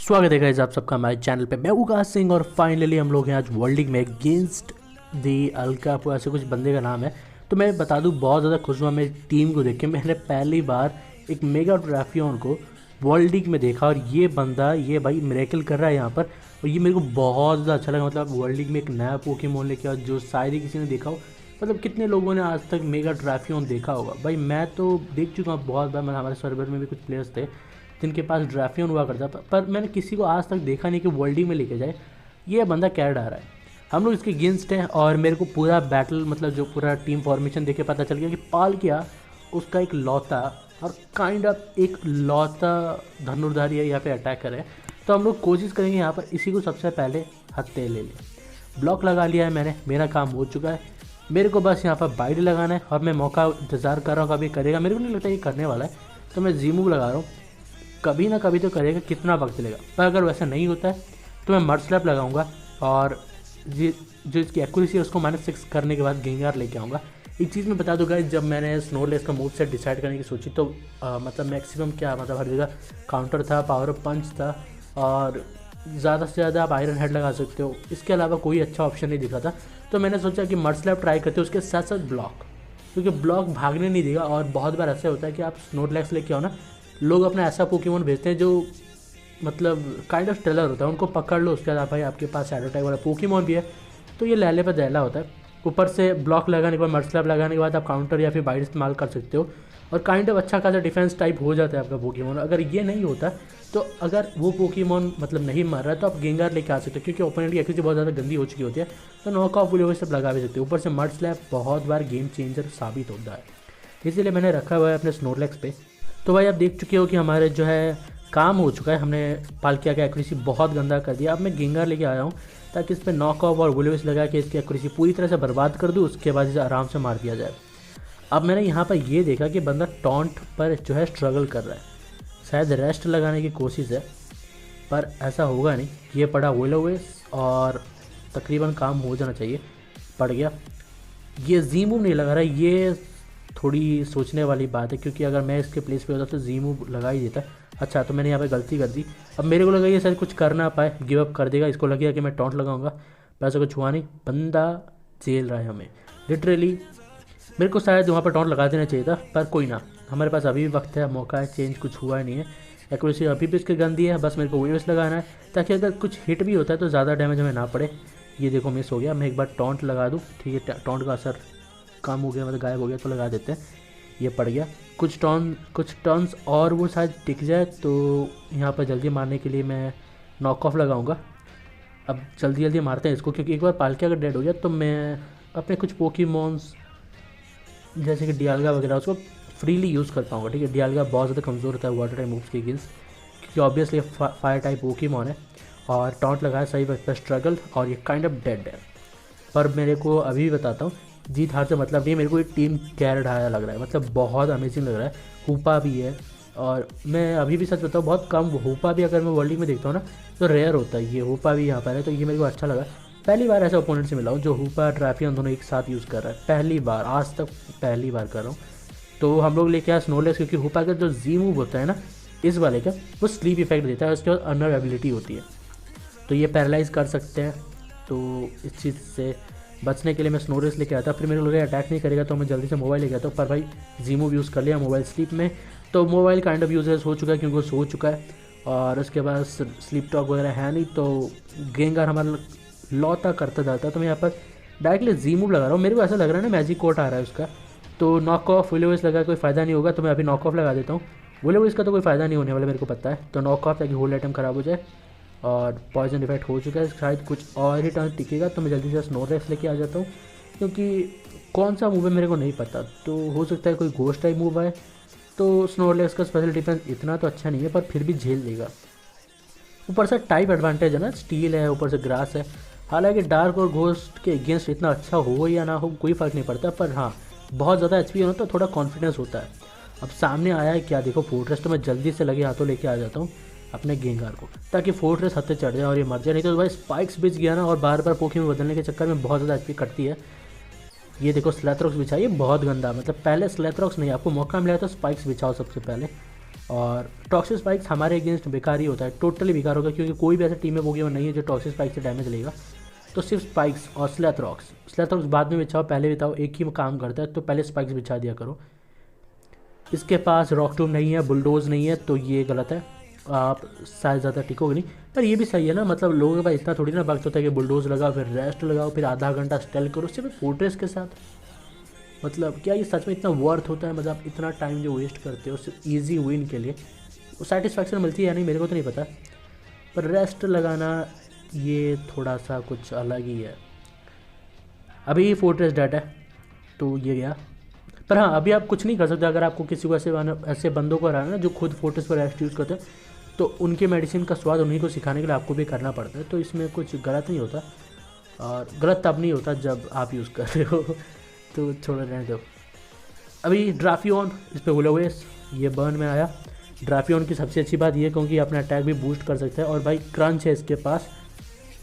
स्वागत है गाइस आप सबका हमारे चैनल पे। मैं उगास सिंह और फाइनली हम लोग हैं आज वर्ल्ड लीग में अगेंस्ट दी अलकापो, ऐसे कुछ बंदे का नाम है। तो मैं बता दूं बहुत ज़्यादा खुश हुआ मेरी टीम को देख के। मैंने पहली बार एक मेगा ट्रैफियन को वर्ल्ड लीग में देखा और ये बंदा ये भाई मिरेकल कर रहा है यहाँ पर। और ये मेरे को बहुत ज़्यादा अच्छा लगा। मतलब वर्ल्ड लीग में एक नया पोकेमॉन लेके आओ जो शायद ही किसी ने देखा हो। मतलब कितने लोगों ने आज तक मेगा ट्रैफियन देखा होगा भाई। मैं तो देख चुका हूँ बहुत बार। मतलब हमारे सर्वर में भी कुछ प्लेयर्स थे जिनके पास ड्रैफियन हुआ करता पर मैंने किसी को आज तक देखा नहीं कि वर्ल्ड लीग में लेके जाए। ये बंदा क्या डा रहा है। हम लोग इसके अगेंस्ट हैं और मेरे को पूरा बैटल मतलब जो पूरा टीम फॉर्मेशन देख के पता चल गया कि पाल किया उसका एक लौता और काइंड ऑफ एक लौता धनुर्धारी है, यहाँ पे अटैकर है। तो हम लोग कोशिश करेंगे यहाँ पर इसी को सबसे पहले हत्या ले लें। ब्लॉक लगा लिया है मैंने, मेरा काम हो चुका है। मेरे को बस यहाँ पर बाइड लगाना है और मैं मौका इंतज़ार कर रहा हूँ कभी करेगा। मेरे को नहीं लगता ये करने वाला है, तो मैं जी मूव लगा रहा हूँ। कभी ना कभी तो करेगा, कितना वक्त लेगा। पर अगर वैसा नहीं होता है तो मैं मर्ड स्लैप लगाऊंगा और जो इसकी एक्यूरेसी है उसको -6 करने के बाद गेंगार लेके आऊँगा। एक चीज़ मैं बता दूंगा, जब मैंने स्नोलेस का मूव सेट डिसाइड करने की सोची तो मतलब मैक्सिमम क्या मतलब हर जगह काउंटर था, पावर ऑफ पंच था और ज़्यादा से ज़्यादा आप आयरन हेड लगा सकते हो। इसके अलावा कोई अच्छा ऑप्शन नहीं दिखा था। तो मैंने सोचा कि मर्ड स्लैप ट्राई करते हो, उसके साथ साथ ब्लॉक, क्योंकि ब्लॉक भागने नहीं देगा। और बहुत बार ऐसा होता है कि आप स्नोलेक्स लेके आओ ना, लोग अपना ऐसा पोकेमॉन भेजते हैं जो मतलब काइंड ऑफ टेलर होता है, उनको पकड़ लो। उसके बाद भाई आपके पास शैडो टाइप वाला पोकेमॉन भी है, तो ये लैले पर दहला होता है। ऊपर से ब्लॉक लगाने के बाद मर्ड स्लैप लगाने के बाद आप काउंटर या फिर बाइट इस्तेमाल कर सकते हो और काइंड ऑफ अच्छा खासा डिफेंस टाइप हो जाता है आपका पोकेमॉन। अगर ये नहीं होता तो अगर वो पोकेमॉन मतलब नहीं मार रहा है तो आप गेंगार लेके आ सकते हो, क्योंकि ओपोनेंट की एक्यूरेसी बहुत ज़्यादा गंदी हो चुकी होती है। तो नॉक ऑफ वो सब लगा भी सकते हो। ऊपर से मर्ड स्लैप बहुत बार गेम चेंजर साबित होता है, इसीलिए मैंने रखा हुआ है अपने स्नोलेक्स पे। तो भाई आप देख चुके हो कि हमारे जो है काम हो चुका है। हमने पालकिया का एक्यूरेसी बहुत गंदा कर दिया। अब मैं गेंगार लेके आया हूँ ताकि इस पर नॉक ऑफ और वुलविस लगा के इसकी एक्यूरेसी पूरी तरह से बर्बाद कर दूँ, उसके बाद इसे आराम से मार दिया जाए। अब मैंने यहाँ पर ये देखा कि बंदा टॉन्ट पर जो है स्ट्रगल कर रहा है, शायद रेस्ट लगाने की कोशिश है, पर ऐसा होगा नहीं। ये पड़ा वुलविस और तकरीबन काम हो जाना चाहिए। पड़ गया। ये जी मूव नहीं लगा रहा, ये थोड़ी सोचने वाली बात है, क्योंकि अगर मैं इसके प्लेस पे होता तो जी मूव लगा ही देता। अच्छा, तो मैंने यहाँ पे गलती कर दी। अब मेरे को लगा ये शायद कुछ कर ना पाए, गिव अप कर देगा। इसको लगेगा कि मैं टॉन्ट लगाऊंगा, पैसे को छुआ नहीं। बंदा झेल रहा है हमें लिटरली। मेरे को शायद वहाँ पर टॉन्ट लगा देना चाहिए था, पर कोई ना, हमारे पास अभी भी वक्त है, मौका है, चेंज कुछ हुआ नहीं है। एक्यूरेसी अभी भी इसकी गंदी है, बस मेरे को वेव्स लगाना है ताकि अगर कुछ हिट भी होता है तो ज़्यादा डैमेज हमें ना पड़े। ये देखो मिस हो गया। मैं एक बार टॉन्ट लगा दूँ, ठीक है, टॉन्ट का असर कम हो गया, मतलब गायब हो गया, तो लगा देते हैं। ये पड़ गया। कुछ टर्न्स और वो शायद टिक जाए, तो यहाँ पर जल्दी मारने के लिए मैं नॉक ऑफ लगाऊंगा। अब जल्दी जल्दी मारते हैं इसको, क्योंकि एक बार पालकिया अगर डेड हो गया तो मैं अपने कुछ पोकेमॉन्स जैसे कि डियालगा वगैरह उसको फ्रीली यूज़ कर पाऊँगा। ठीक है, डियालगा बहुत ज़्यादा कमज़ोर होता है वाटर टाइप मूव्स के अगेंस्ट, क्योंकि ऑब्वियसली फायर टाइप पोकेमॉन है। और टॉन्ट लगाया सही वक्त पर स्ट्रगल और ये काइंड ऑफ डेड है। पर मेरे को अभी बताता हूँ, जीत हार से मतलब नहीं, मेरे को एक टीम कैरेट आया लग रहा है, मतलब बहुत अमेजिंग लग रहा है। हुपा भी है और मैं अभी भी सच बताऊँ बहुत कम हुपा भी अगर मैं वर्ल्ड लीग में देखता हूँ ना तो रेयर होता है। ये हुपा भी यहाँ पर है, तो ये मेरे को अच्छा लगा। पहली बार ऐसा ओपोनेंट से मिला हूँ जो हुपा ट्रैफियन दोनों एक साथ यूज़ कर रहा है। पहली बार, आज तक पहली बार कर रहा हूँ। तो हम लोग लेके आए स्नोलेस, क्योंकि हुपा का जो जी मूव होता है ना इस वाले का, वो स्लीप इफेक्ट देता है। उसके बाद अनर एबिलिटी होती है, तो ये पैरालाइज कर सकते हैं। तो इस चीज़ से बचने के लिए मैं स्नो रेस लेके आता। फिर मेरे को लगा अटैक नहीं करेगा तो मैं जल्दी से मोबाइल लेके आता हूँ, पर भाई जी मूव यूज़ कर लिया मोबाइल स्लीप में। तो मोबाइल काइंड ऑफ यूजलेस हो चुका है क्योंकि वो सो चुका है और उसके बाद स्लीप टॉक वगैरह है नहीं। तो गेंगार हमारा लौता करता जाता है। तो मैं यहाँ पर डायरेक्टली जी मूव लगा रहा हूँ। मेरे को ऐसा लग रहा है ना मैजिक कोट आ रहा है उसका, तो नॉक ऑफ विलोविस लगा कोई फ़ायदा नहीं होगा, तो मैं अभी नॉक ऑफ लगा देता हूँ। विलोविस का तो कोई फ़ायदा नहीं होने वाला मेरे को पता है, तो नॉक ऑफ ताकि होल आइटम ख़राब हो जाए। और पॉइजन इफेक्ट हो चुका है, शायद कुछ और ही टर्न टिकेगा, तो मैं जल्दी से स्नो रेस लेके आ जाता हूँ, क्योंकि कौन सा मूव है मेरे को नहीं पता। तो हो सकता है कोई घोस्ट टाइप मूव है, तो स्नोलेक्स का स्पेशल डिफेंस इतना तो अच्छा नहीं है, पर फिर भी झेल देगा। ऊपर से टाइप एडवांटेज है ना, स्टील है, ऊपर से ग्रास है। हालांकि डार्क और घोस्ट के अगेंस्ट इतना अच्छा हो या ना हो कोई फ़र्क नहीं पड़ता, पर हाँ बहुत ज़्यादा एचपी हो ना तो थोड़ा कॉन्फिडेंस होता है। अब सामने आया है क्या देखो फोर्ट्रेस, तो मैं जल्दी से लगे हाथों लेके आ जाता हूँ अपने गेंगार को, ताकि फोर्ट्रेस हत्ते चढ़ जाए और ये मर जाए। नहीं तो भाई स्पाइक्स बिछ गया ना और बार बार पोकी में बदलने के चक्कर में बहुत ज़्यादा एचपी कटती है। ये देखो स्लैथरॉक्स बिछाइए, बहुत गंदा। मतलब पहले स्लैथरॉक्स नहीं, आपको मौका मिला तो स्पाइक्स बिछाओ सबसे पहले। और टॉक्सिक स्पाइक्स हमारे अगेंस्ट बेकार ही होता है, टोटली बेकार होगा, क्योंकि कोई भी ऐसा टीम में पोकेमॉन नहीं है जो टॉक्सिक स्पाइक से डैमेज लेगा। तो सिर्फ स्पाइक्स और स्लैथरॉक्स बाद में बिछाओ, पहले बिछाओ, एक ही काम करता है, तो पहले स्पाइक्स बिछा दिया करो। इसके पास रॉक टूम नहीं है, बुलडोज नहीं है, तो ये गलत है, आप शायद ज़्यादा टिकोगे नहीं। पर ये भी सही है ना, मतलब लोगों के पास इतना थोड़ी ना वक्त होता है कि बुलडोज लगाओ, फिर रेस्ट लगाओ, फिर आधा घंटा स्टेल करो, सिर्फ फोर्ट्रेस के साथ। मतलब क्या ये सच में इतना वर्थ होता है? मतलब आप इतना टाइम जो वेस्ट करते हो सिर्फ ईजी विन के लिए, वो सेटिस्फैक्शन मिलती है या नहीं मेरे को तो नहीं पता, पर रेस्ट लगाना ये थोड़ा सा कुछ अलग ही है। अभी फोर्ट्रेस डेड है तो ये गया, पर हाँ अभी आप कुछ नहीं कर सकते। अगर आपको किसी को ऐसे बंदों को हराना जो खुद फोर्ट्रेस पर रेस्ट यूज़ करते हैं, तो उनके मेडिसिन का स्वाद उन्हीं को सिखाने के लिए आपको भी करना पड़ता है, तो इसमें कुछ गलत नहीं होता। और गलत तब नहीं होता जब आप यूज़ कर रहे हो, तो छोड़ रहने दो। अभी ड्राफियन इस पर हुलवेस ये बर्न में आया। ड्राफियन की सबसे अच्छी बात ये क्योंकि अपना अटैक भी बूस्ट कर सकता है, और भाई क्रंच है इसके पास,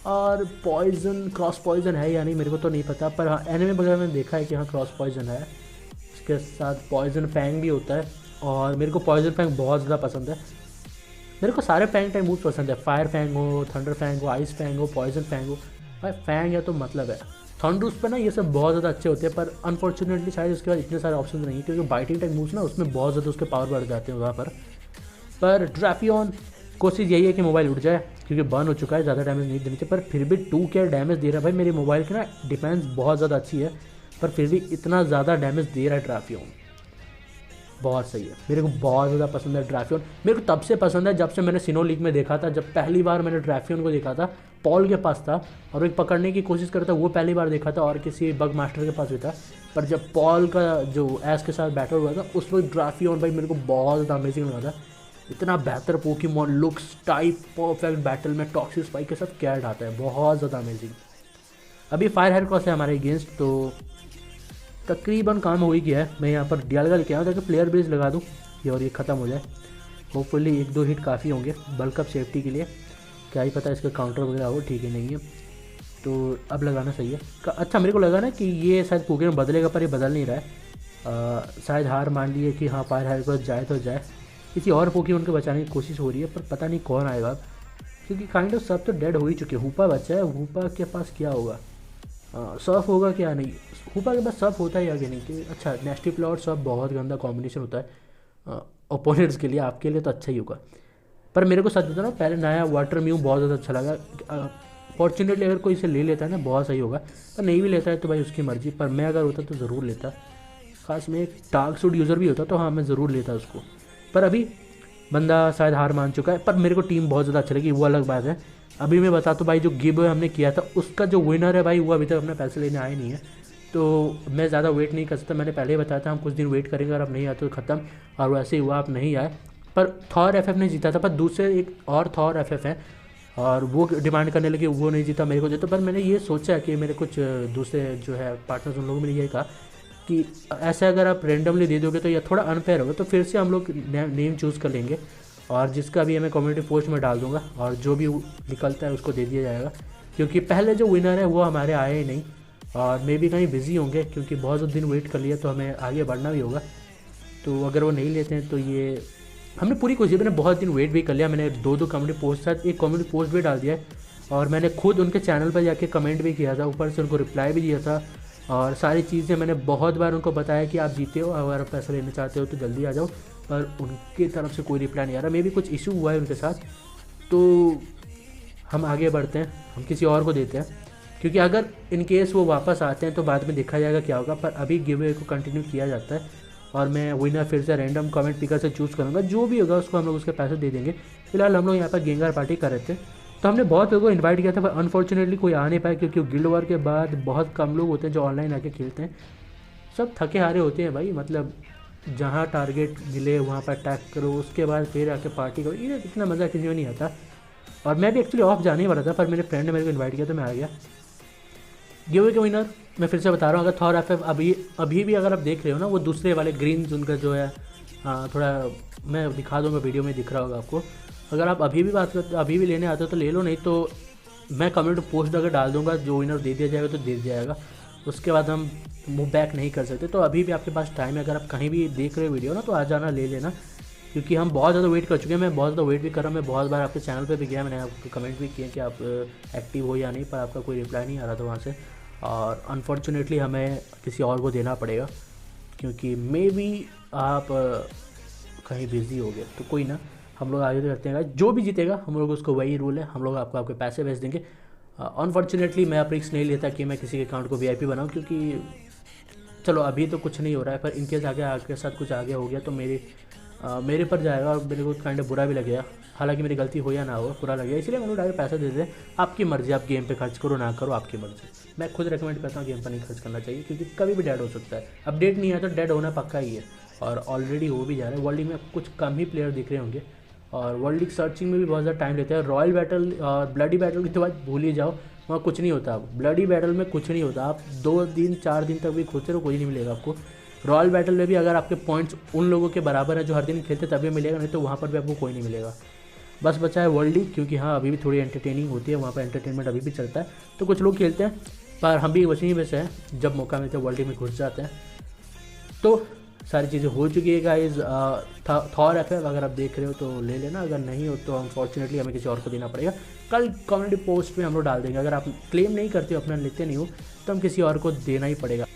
और पॉइजन क्रॉस पॉइजन है या नहीं मेरे को तो नहीं पता, पर हाँ एनिमे वगैरह में देखा है कि हाँ क्रॉस पॉइजन है। इसके साथ पॉइजन फैंग भी होता है, और मेरे को पॉइजन फैंग बहुत ज़्यादा पसंद है। मेरे को सारे फैंग टाइप मूव पसंद है, फायर फैंग हो, थंडर फैंग हो, आइस फैंग हो, पॉइजन फैंग हो, भाई फैंग है तो मतलब है। थंडर्स पे ना ये सब बहुत ज़्यादा अच्छे होते हैं, पर अनफॉर्चुनेटली शायद उसके बाद इतने सारे ऑप्शन नहीं है, क्योंकि बाइटिंग टाइप मूव्स ना उसमें बहुत ज़्यादा उसके पावर बढ़ जाते हैं वहाँ पर ड्राफियन कोशिश यही है कि मोबाइल उठ जाए, क्योंकि बर्न हो चुका है, ज़्यादा डैमेज नहीं देनी चाहिए, पर फिर भी 2 के डैमेज दे रहा है। भाई मेरे मोबाइल की ना डिफेंस बहुत ज़्यादा अच्छी है, पर फिर भी इतना ज़्यादा डैमेज दे रहा है ड्राफियन, बहुत सही है। मेरे को बहुत ज़्यादा पसंद है ड्राफियन। मेरे को तब से पसंद है जब से मैंने सिनो लीग में देखा था, जब पहली बार मैंने ड्राफियन को देखा था, पॉल के पास था और एक पकड़ने की कोशिश करता, वो पहली बार देखा था, और किसी बग मास्टर के पास भी था। पर जब पॉल का जो एस के साथ बैटल हुआ था, उस वक्त ड्राफियन भाई मेरे को बहुत ज़्यादा अमेजिंग लगा था। इतना बेहतर Pokemon looks type perfect battle में टॉक्सिक स्पाइक के साथ क्या ढाता है, बहुत ज़्यादा अमेजिंग। अभी फायर हेयरक्रॉस है हमारे अगेंस्ट, तो तकरीबन काम हो ही गया है। मैं यहाँ पर डियालगा लेके आया ताकि प्लेयर बेस लगा दूँ ये, और ये ख़त्म हो जाए। होपफुली 1-2 हिट काफ़ी होंगे बल्क अप सेफ्टी के लिए, क्या ही पता इसका काउंटर वगैरह हो, ठीक है नहीं है तो अब लगाना सही है। अच्छा मेरे को लगा ना कि ये शायद पोकेमॉन बदलेगा, पर ये बदल नहीं रहा है। शायद हार मान ली है कि हाँ फायर हेयरक्रॉस जाए तो जाए, किसी और पोकेमॉन को बचाने की कोशिश हो रही है, पर पता नहीं कौन आएगा अब, क्योंकि काइंड ऑफ सब तो डेड हो ही चुके। हुपा बचा है, हुपा के पास क्या होगा, सर्फ होगा क्या, नहीं हुपा के पास सर्फ होता है आगे नहीं कि अच्छा नेस्टी प्लॉट सर्फ बहुत गंदा कॉम्बिनेशन होता है ओपोनेंट्स के लिए, आपके लिए तो अच्छा ही होगा। पर मेरे को सच बता ना, पहले नया वाटर म्यू बहुत ज़्यादा अच्छा लगा। फॉर्चुनेटली अगर कोई इसे ले लेता है ना बहुत सही होगा, पर नहीं भी लेता है तो भाई उसकी मर्जी, पर मैं अगर होता तो ज़रूर लेता, खास में एक डार्क सूट यूज़र भी होता तो हाँ मैं ज़रूर लेता उसको। पर अभी बंदा शायद हार मान चुका है, पर मेरे को टीम बहुत ज़्यादा अच्छी लगी, वो अलग बात है। अभी मैं बता तो भाई जो गिव हमने किया था उसका जो विनर है भाई, वो अभी तक अपने पैसे लेने आए नहीं है, तो मैं ज़्यादा वेट नहीं कर सकता। मैंने पहले ही बताया था हम कुछ दिन वेट करेंगे, अगर आप नहीं आते तो ख़त्म, और वैसे ही हुआ आप नहीं आए। पर थॉर एफएफ ने जीता था, पर दूसरे एक और थॉर एफएफ है और वो डिमांड करने लगे वो नहीं जीता मेरे को देता। पर मैंने ये सोचा कि मेरे कुछ दूसरे जो है पार्टनर्स उन लोगों ने यही कहा कि ऐसे अगर आप रेंडमली दे दोगे तो यह थोड़ा अनफेयर होगा, तो फिर से हम लोग नेम चूज़ कर लेंगे, और जिसका भी मैं कम्युनिटी पोस्ट में डाल दूंगा, और जो भी निकलता है उसको दे दिया जाएगा, क्योंकि पहले जो विनर है वो हमारे आए ही नहीं, और मे भी कहीं बिजी होंगे, क्योंकि बहुत ज़्यादा दिन वेट कर लिया तो हमें आगे बढ़ना भी होगा। तो अगर वो नहीं लेते हैं तो ये हमने पूरी कोशिश, मैंने बहुत दिन वेट भी कर लिया, मैंने 2 कम्युनिटी पोस्ट साथ एक कम्युनिटी पोस्ट भी डाल दिया है, और मैंने खुद उनके चैनल पर जाके कमेंट भी किया था, ऊपर से उनको रिप्लाई भी दिया था, और सारी चीज़ें मैंने बहुत बार उनको बताया कि आप जीते हो, अगर आप पैसा लेना चाहते हो तो जल्दी आ जाओ, पर उनकी तरफ से कोई रिप्लाई नहीं आ रहा। मे भी कुछ इशू हुआ है उनके साथ, तो हम आगे बढ़ते हैं, हम किसी और को देते हैं, क्योंकि अगर इन केस वो वापस आते हैं तो बाद में देखा जाएगा क्या होगा। पर अभी गिव को कंटिन्यू किया जाता है, और मैं विनर फिर से रैंडम कमेंट पिकर से चूज़ करूँगा, जो भी होगा उसको हम लोग उसके पैसे दे देंगे। फिलहाल हम लोग यहाँ पर गेंगार पार्टी कर रहे थे, तो हमने बहुत लोगों को इनवाइट किया था, पर अनफॉर्चुनेटली कोई आ नहीं पाया, क्योंकि गिल्ड वॉर के बाद बहुत कम लोग होते हैं जो ऑनलाइन आके खेलते हैं, सब थके हारे होते हैं भाई। मतलब जहाँ टारगेट मिले वहाँ पर अटैक करो, उसके बाद फिर आके पार्टी करो, ये इतना मज़ा किसी में नहीं आता। और मैं भी एक्चुअली ऑफ जाने वाला था, पर मेरे फ्रेंड ने मेरे को इन्वाइट किया तो मैं आ गया। गिव के विनर मैं फिर से बता रहा हूँ, अगर थॉर एफएफ अभी भी अगर आप देख रहे हो ना, वो दूसरे वाले ग्रीन उनका जो है थोड़ा मैं दिखा दूँगा, वीडियो में दिख रहा होगा आपको। अगर आप अभी भी बात करते अभी भी लेने आते हो तो ले लो, नहीं तो मैं कमेंट पोस्ट अगर डाल दूँगा, जो विनर दे दिया जाएगा तो दे दिया जाएगा, उसके बाद हम मूव बैक नहीं कर सकते। तो अभी भी आपके पास टाइम है, अगर आप कहीं भी देख रहे हो वीडियो ना तो आ जाना ले लेना, क्योंकि हम बहुत ज़्यादा वेट कर चुके हैं। मैं बहुत ज़्यादा वेट भी कर रहा हूँ, मैं बहुत बार आपके चैनल पे भी गया, मैंने आपको कमेंट भी किए कि आप एक्टिव हो या नहीं, पर आपका कोई रिप्लाई नहीं आ रहा था वहाँ से। और अनफॉर्चुनेटली हमें किसी और को देना पड़ेगा, क्योंकि मे बी आप कहीं बिज़ी हो गए। तो कोई ना, हम लोग आगे करते हैं guys। जो भी जीतेगा हम लोग उसको वही रूल है, हम लोग आपको आपके पैसे भेज देंगे। अनफॉर्चुनेटली मैं रिस्क नहीं लेता कि मैं किसी के अकाउंट को VIP बनाऊँ, क्योंकि चलो अभी तो कुछ नहीं हो रहा है, पर इनकेस आगे आपके साथ कुछ आगे हो गया तो मेरे पर जाएगा और मेरे को काइंड बुरा भी लगेगा। हालांकि मेरी गलती हो या ना हो, बुरा लगेगा, इसलिए मैंने डायरेक्ट पैसा दे दे। आपकी मर्ज़ी, आप गेम पे खर्च करो ना करो, आपकी मर्ज़ी। मैं खुद रेकमेंड करता हूँ गेम पर नहीं खर्च करना चाहिए, क्योंकि कभी भी डेड हो सकता है। अपडेट नहीं आया तो डेड होना पक्का ही है, और ऑलरेडी हो भी जा रहा है। वर्ल्ड लीग में कुछ कम ही प्लेयर दिख रहे होंगे, और वर्ल्ड लीग सर्चिंग में भी बहुत ज़्यादा टाइम लेता है। रॉयल बैटल और ब्लडी बैटल की तो बात भूल ही जाओ, वहाँ कुछ नहीं होता। ब्लडी बैटल में कुछ नहीं होता, आप 2 दिन 4 दिन तक भी खोजते रहो, कोई नहीं मिलेगा आपको। रॉयल बैटल में भी अगर आपके पॉइंट्स उन लोगों के बराबर है जो हर दिन खेलते तभी मिलेगा, नहीं तो वहाँ पर भी आपको कोई नहीं मिलेगा। बस बचा है वर्ल्ड लीग, क्योंकि हाँ अभी भी थोड़ी एंटरटेनिंग होती है वहाँ पर, एंटरटेनमेंट अभी भी चलता है, तो कुछ लोग खेलते हैं। पर हम भी वैसे ही में से हैं, जब मौका मिलता है वर्ल्ड लीग में घुस जाते हैं। तो सारी चीज़ें हो चुकी है गाइज। थॉर FF अगर आप देख रहे हो तो ले लेना, अगर नहीं हो तो अनफॉर्चुनेटली हमें किसी और को देना पड़ेगा। कल कम्युनिटी पोस्ट में हम लोग डाल देंगे, अगर आप क्लेम नहीं करते हो, अपना लेते नहीं हो, तो हम किसी और को देना ही पड़ेगा।